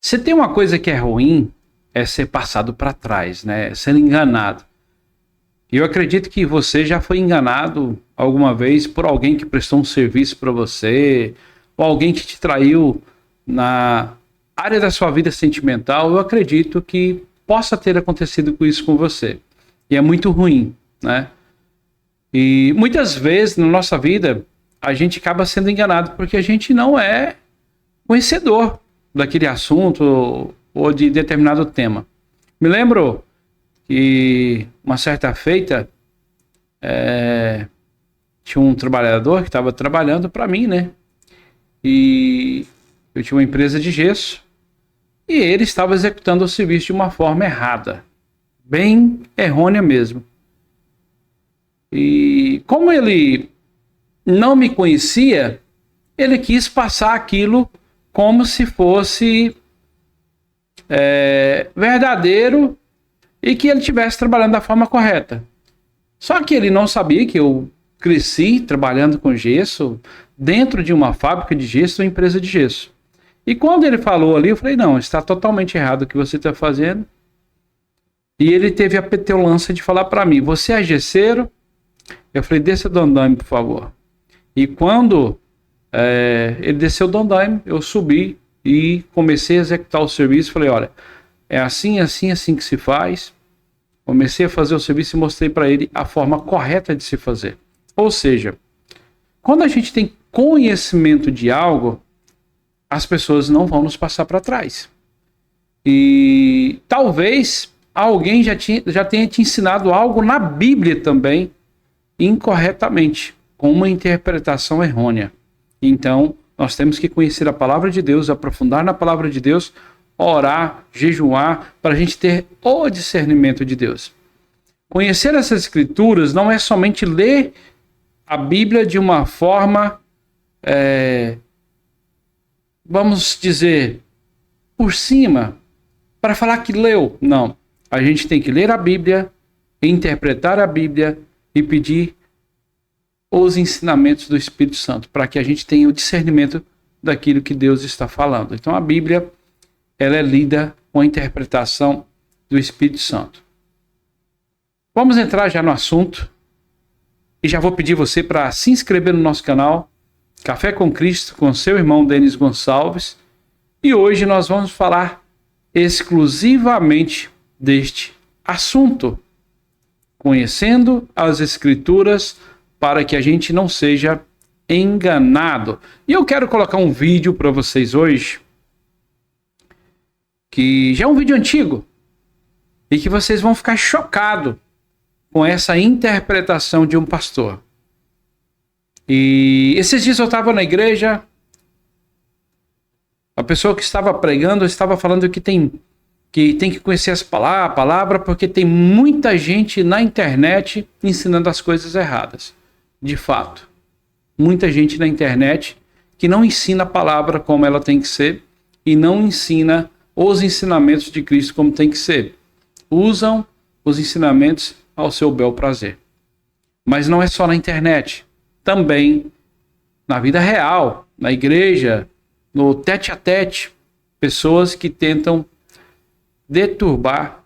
Se tem uma coisa que é ruim, é ser passado para trás, né? Ser enganado. E eu acredito que você já foi enganado alguma vez por alguém que prestou um serviço para você, ou alguém que te traiu na área da sua vida sentimental. Eu acredito que possa ter acontecido com isso com você. E é muito ruim, né? E muitas vezes na nossa vida a gente acaba sendo enganado porque a gente não é conhecedor daquele assunto ou de determinado tema. Me lembro que uma certa feita tinha um trabalhador que estava trabalhando para mim, né? E eu tinha uma empresa de gesso e ele estava executando o serviço de uma forma errada, bem errônea mesmo. E como ele não me conhecia, ele quis passar aquilo como se fosse verdadeiro e que ele estivesse trabalhando da forma correta. Só que ele não sabia que eu cresci trabalhando com gesso dentro de uma fábrica de gesso, uma empresa de gesso. E quando ele falou ali, eu falei, não, está totalmente errado o que você está fazendo. E ele teve a petulância de falar para mim, você é gesseiro? Eu falei, desça do andaime, por favor. E quando ele desceu do andaime, eu subi e comecei a executar o serviço. Falei, olha, é assim, assim, assim que se faz. Comecei a fazer o serviço e mostrei para ele a forma correta de se fazer. Ou seja, quando a gente tem conhecimento de algo, as pessoas não vão nos passar para trás. E talvez alguém já tenha te ensinado algo na Bíblia também, incorretamente, com uma interpretação errônea. Então, nós temos que conhecer a palavra de Deus, aprofundar na palavra de Deus, orar, jejuar, para a gente ter o discernimento de Deus. Conhecer essas escrituras não é somente ler a Bíblia de uma forma, vamos dizer, por cima, para falar que leu. Não. A gente tem que ler a Bíblia, interpretar a Bíblia e pedir os ensinamentos do Espírito Santo, para que a gente tenha o discernimento daquilo que Deus está falando. Então a Bíblia, ela é lida com a interpretação do Espírito Santo. Vamos entrar já no assunto. E já vou pedir você para se inscrever no nosso canal, Café com Cristo, com seu irmão Denis Gonçalves. E hoje nós vamos falar exclusivamente deste assunto, conhecendo as Escrituras para que a gente não seja enganado. E eu quero colocar um vídeo para vocês hoje, que já é um vídeo antigo, e que vocês vão ficar chocados com essa interpretação de um pastor. E esses dias eu estava na igreja, a pessoa que estava pregando estava falando que tem que conhecer a palavra, porque tem muita gente na internet ensinando as coisas erradas. De fato, muita gente na internet que não ensina a palavra como ela tem que ser e não ensina os ensinamentos de Cristo como tem que ser. Usam os ensinamentos ao seu bel prazer. Mas não é só na internet. Também na vida real, na igreja, no tete a tete, pessoas que tentam deturbar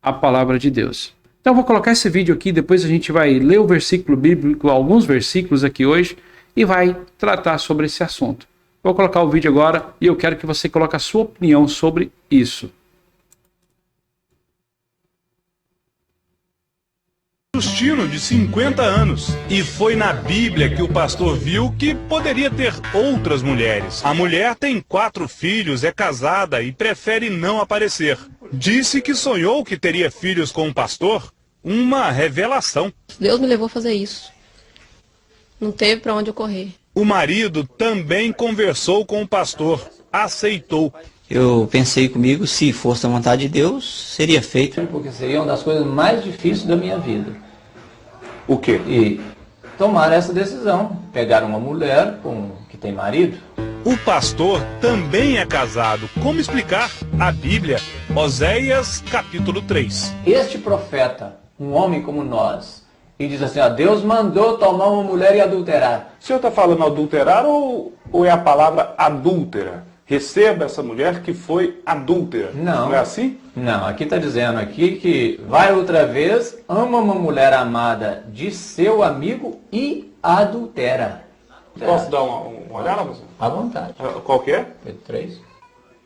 a palavra de Deus. Então eu vou colocar esse vídeo aqui, depois a gente vai ler o versículo bíblico, alguns versículos aqui hoje, e vai tratar sobre esse assunto. Vou colocar o vídeo agora e eu quero que você coloque a sua opinião sobre isso. Justino, de 50 anos. E foi na Bíblia que o pastor viu que poderia ter outras mulheres. A mulher tem 4 filhos, é casada e prefere não aparecer. Disse que sonhou que teria filhos com um pastor. Uma revelação. Deus me levou a fazer isso. Não teve para onde eu correr. O marido também conversou com o pastor. Aceitou. Eu pensei comigo, se fosse a vontade de Deus, seria feito. Porque seria uma das coisas mais difíceis da minha vida. O quê? E tomar essa decisão. Pegar uma mulher que tem marido. O pastor também é casado. Como explicar? A Bíblia, Oséias, capítulo 3. Este profeta, um homem como nós, e diz assim, ó, Deus mandou tomar uma mulher e adulterar. O senhor está falando adulterar ou é a palavra adúltera? receba essa mulher que foi adúltera. Não. Não é assim? Não, aqui está dizendo aqui que vai outra vez, ama uma mulher amada de seu amigo e adultera. Posso dar uma olhada, professor? À vontade. Qual que é? Pedro 3.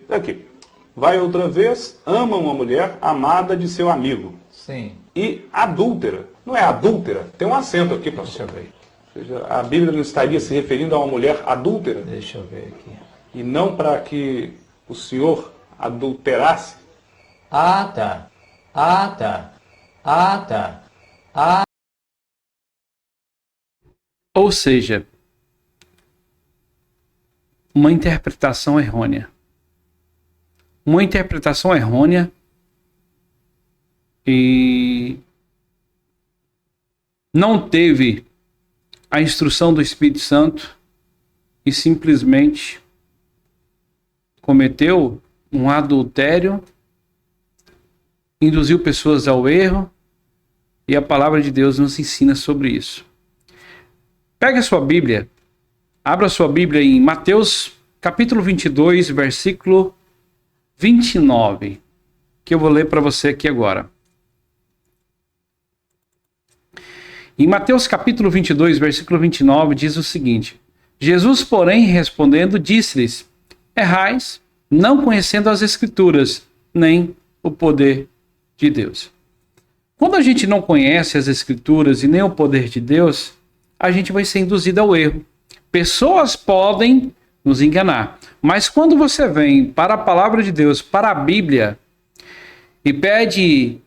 Aqui. Vai outra vez, ama uma mulher amada de seu amigo. Sim. E adúltera. Não é adúltera? Tem um acento aqui, Deixa pastor. eu ver. Ou seja, a Bíblia não estaria se referindo a uma mulher adúltera? Deixa eu ver aqui. E não para que o senhor adulterasse? Ah, tá. Ah, tá. Ah, tá. Ah. Ou seja, uma interpretação errônea. Uma interpretação errônea e não teve a instrução do Espírito Santo e simplesmente cometeu um adultério, induziu pessoas ao erro, e a palavra de Deus nos ensina sobre isso. Pega a sua Bíblia, abra a sua Bíblia em Mateus capítulo 22, versículo 29, que eu vou ler para você aqui agora. Em Mateus capítulo 22, versículo 29, diz o seguinte: Jesus, porém, respondendo, disse-lhes: errais, não conhecendo as Escrituras, nem o poder de Deus. Quando a gente não conhece as Escrituras e nem o poder de Deus, a gente vai ser induzido ao erro. Pessoas podem nos enganar, mas quando você vem para a palavra de Deus, para a Bíblia, e pede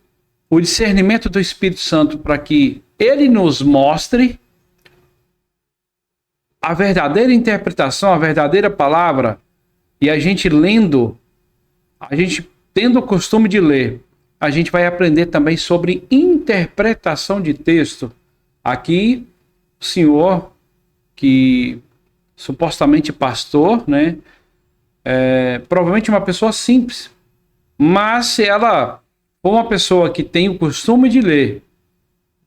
o discernimento do Espírito Santo para que ele nos mostre a verdadeira interpretação, a verdadeira palavra, e a gente lendo, a gente tendo o costume de ler, a gente vai aprender também sobre interpretação de texto. Aqui, o senhor, que supostamente pastor, né, provavelmente uma pessoa simples, mas se ela for uma pessoa que tem o costume de ler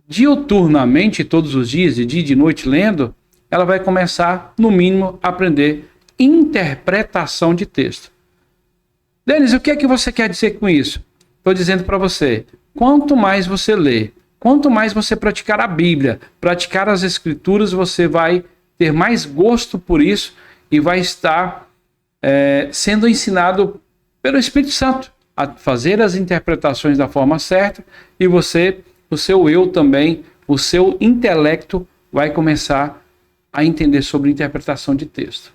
diuturnamente, todos os dias, de dia e de noite lendo, ela vai começar, no mínimo, a aprender interpretação de texto. Denis, o que é que você quer dizer com isso? Estou dizendo para você, quanto mais você lê, quanto mais você praticar a Bíblia, praticar as Escrituras, você vai ter mais gosto por isso e vai estar sendo ensinado pelo Espírito Santo a fazer as interpretações da forma certa, e você, o seu eu também, o seu intelecto vai começar a entender sobre interpretação de texto.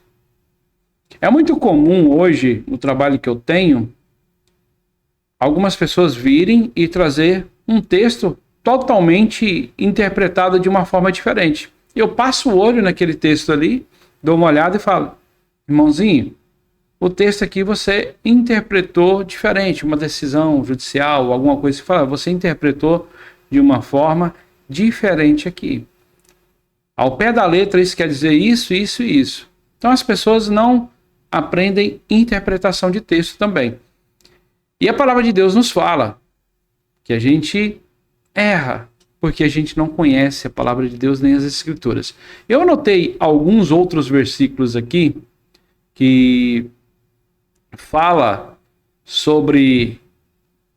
É muito comum hoje, no trabalho que eu tenho, algumas pessoas virem e trazer um texto totalmente interpretado de uma forma diferente. Eu passo o olho naquele texto ali, dou uma olhada e falo: irmãozinho, o texto aqui você interpretou diferente, uma decisão judicial, alguma coisa que fala, você interpretou de uma forma diferente aqui. Ao pé da letra, isso quer dizer isso, isso e isso. Então as pessoas não aprendem interpretação de texto também. E a palavra de Deus nos fala que a gente erra porque a gente não conhece a palavra de Deus nem as Escrituras. Eu anotei alguns outros versículos aqui que fala sobre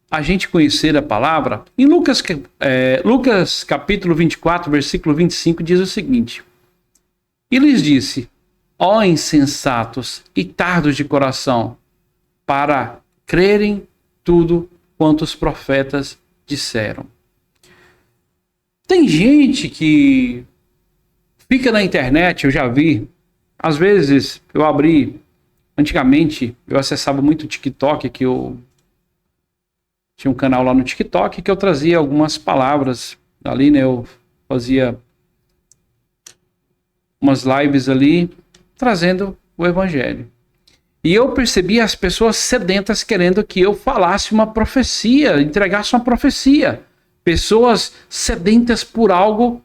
a gente conhecer a palavra. Em Lucas capítulo 24, versículo 25, diz o seguinte: e lhes disse: ó insensatos e tardos de coração, para crerem tudo quanto os profetas disseram. Tem gente que fica na internet, eu já vi, às vezes eu abri, antigamente eu acessava muito o TikTok, que eu tinha um canal lá no TikTok que eu trazia algumas palavras ali, né? Eu fazia umas lives ali trazendo o evangelho. E eu percebi as pessoas sedentas querendo que eu falasse uma profecia, entregasse uma profecia. Pessoas sedentas por algo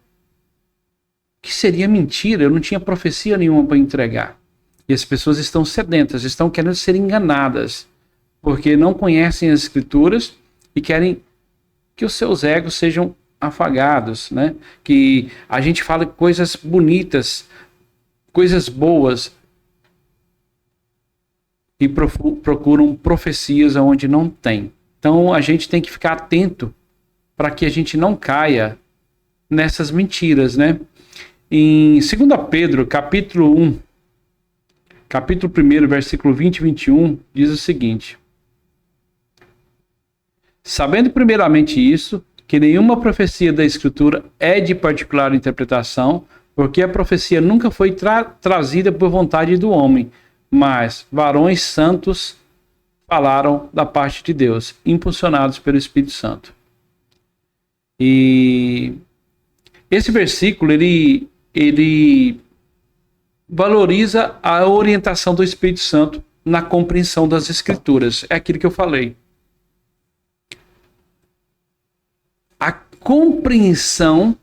que seria mentira. Eu não tinha profecia nenhuma para entregar. E as pessoas estão sedentas, estão querendo ser enganadas, porque não conhecem as Escrituras e querem que os seus egos sejam afagados, né? Que a gente fale coisas bonitas, coisas boas. e procuram profecias onde não tem. Então a gente tem que ficar atento para que a gente não caia nessas mentiras, né? Em 2 Pedro, capítulo 1, capítulo 1, versículo 20 e 21, diz o seguinte: sabendo primeiramente isso, que nenhuma profecia da Escritura é de particular interpretação, porque a profecia nunca foi trazida por vontade do homem, mas varões santos falaram da parte de Deus, impulsionados pelo Espírito Santo. E esse versículo, ele valoriza a orientação do Espírito Santo na compreensão das Escrituras. É aquilo que eu falei. A compreensão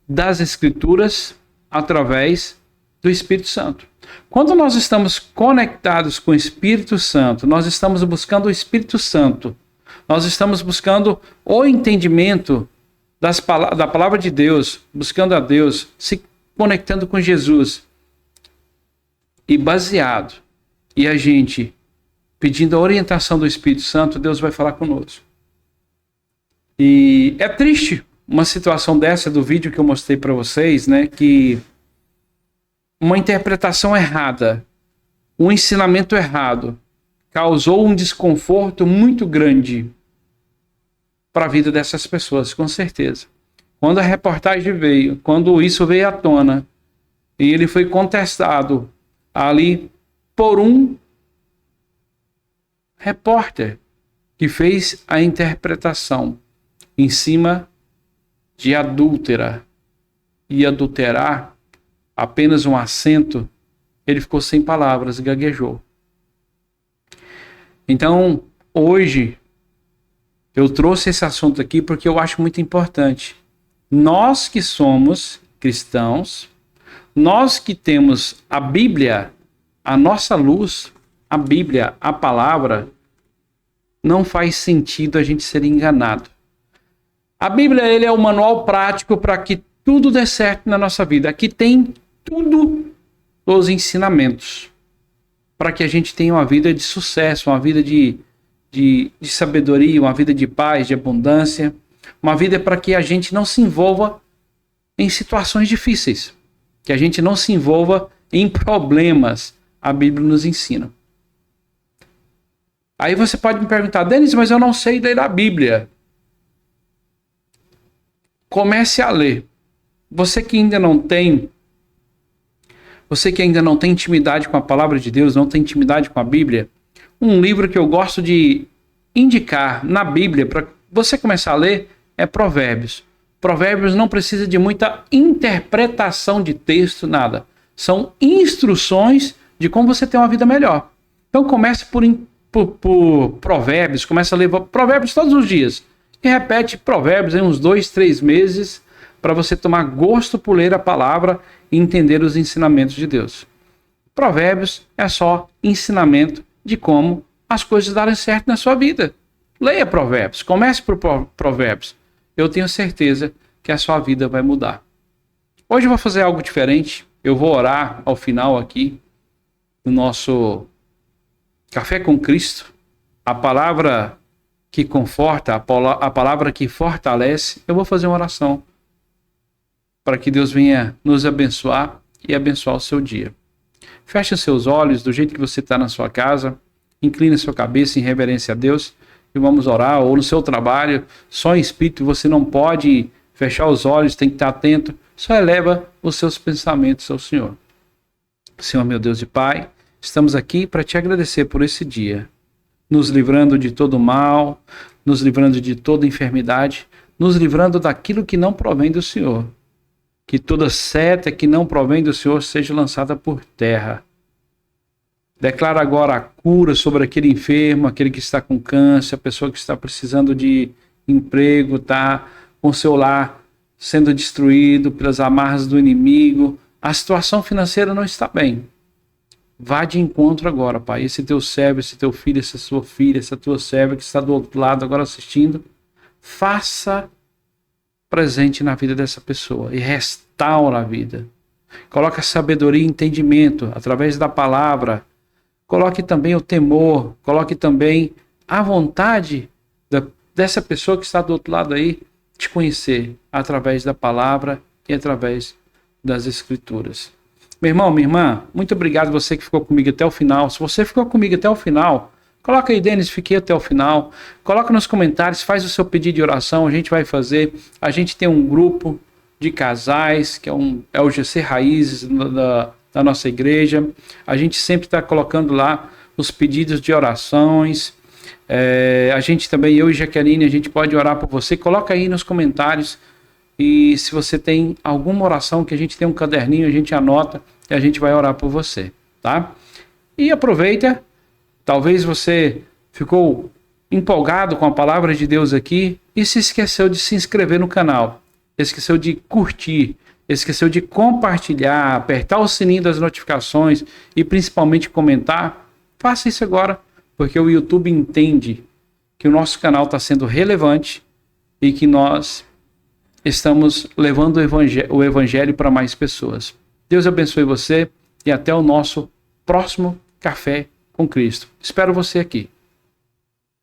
das Escrituras através do Espírito Santo. Quando nós estamos conectados com o Espírito Santo, nós estamos buscando o Espírito Santo, nós estamos buscando o entendimento da palavra de Deus, buscando a Deus, se conectando com Jesus, e baseado, e a gente pedindo a orientação do Espírito Santo, Deus vai falar conosco. E é triste uma situação dessa do vídeo que eu mostrei para vocês, né, que uma interpretação errada, um ensinamento errado, causou um desconforto muito grande para a vida dessas pessoas, com certeza. Quando a reportagem veio, quando isso veio à tona, e ele foi contestado ali por um repórter que fez a interpretação em cima de adúltera e adulterar apenas um acento, ele ficou sem palavras, gaguejou. Então, hoje, eu trouxe esse assunto aqui porque eu acho muito importante. Nós que somos cristãos, nós que temos a Bíblia, a nossa luz, a Bíblia, a palavra, não faz sentido a gente ser enganado. A Bíblia, ele é o manual prático para que tudo dê certo na nossa vida. Aqui tem tudo os ensinamentos para que a gente tenha uma vida de sucesso, uma vida de sabedoria, uma vida de paz, de abundância, uma vida para que a gente não se envolva em situações difíceis, que a gente não se envolva em problemas. A Bíblia nos ensina. Aí você pode me perguntar, Denis, mas eu não sei ler a Bíblia. Comece a ler. Você que ainda não tem intimidade com a palavra de Deus, não tem intimidade com a Bíblia, um livro que eu gosto de indicar na Bíblia para você começar a ler é Provérbios. Provérbios não precisa de muita interpretação de texto, nada. São instruções de como você ter uma vida melhor. Então comece por Provérbios, começa a ler Provérbios todos os dias. E repete Provérbios em uns 2, 3 meses para você tomar gosto por ler a palavra e entender os ensinamentos de Deus. Provérbios é só ensinamento de como as coisas darem certo na sua vida. Leia Provérbios, comece por Provérbios. Eu tenho certeza que a sua vida vai mudar. Hoje eu vou fazer algo diferente. Eu vou orar ao final aqui do nosso Café com Cristo. A palavra que conforta, a palavra que fortalece. Eu vou fazer uma oração para que Deus venha nos abençoar e abençoar o seu dia. Feche os seus olhos do jeito que você está na sua casa. Incline a sua cabeça em reverência a Deus. E vamos orar. Ou no seu trabalho, só em espírito, você não pode fechar os olhos, tem que estar atento. Só eleva os seus pensamentos ao Senhor. Senhor, meu Deus e Pai, estamos aqui para te agradecer por esse dia. Nos livrando de todo mal, nos livrando de toda enfermidade, nos livrando daquilo que não provém do Senhor. Que toda seta que não provém do Senhor seja lançada por terra. Declara agora a cura sobre aquele enfermo, aquele que está com câncer, a pessoa que está precisando de emprego, está com seu lar sendo destruído pelas amarras do inimigo. A situação financeira não está bem. Vá de encontro agora, Pai. Esse teu servo, esse teu filho, essa sua filha, essa tua serva que está do outro lado agora assistindo, faça presente na vida dessa pessoa e restaura a vida. Coloca sabedoria e entendimento através da palavra. coloque também o temor, coloque também a vontade dessa pessoa que está do outro lado aí te conhecer através da palavra e através das escrituras. Meu irmão, minha irmã, muito obrigado você que ficou comigo até o final. Se você ficou comigo até o final, coloca aí, Denis, fiquei até o final. Coloca nos comentários, faz o seu pedido de oração, a gente vai fazer. A gente tem um grupo de casais, que é o GC Raízes da nossa igreja. A gente sempre está colocando lá os pedidos de orações. A gente também, eu e Jaqueline, a gente pode orar por você. Coloca aí nos comentários. E se você tem alguma oração, que a gente tem um caderninho, a gente anota e a gente vai orar por você, tá? E aproveita, talvez você ficou empolgado com a palavra de Deus aqui e se esqueceu de se inscrever no canal, esqueceu de curtir, esqueceu de compartilhar, apertar o sininho das notificações e principalmente comentar. Faça isso agora, porque o YouTube entende que o nosso canal está sendo relevante e que nós estamos levando o evangelho para mais pessoas. Deus abençoe você e até o nosso próximo Café com Cristo. Espero você aqui.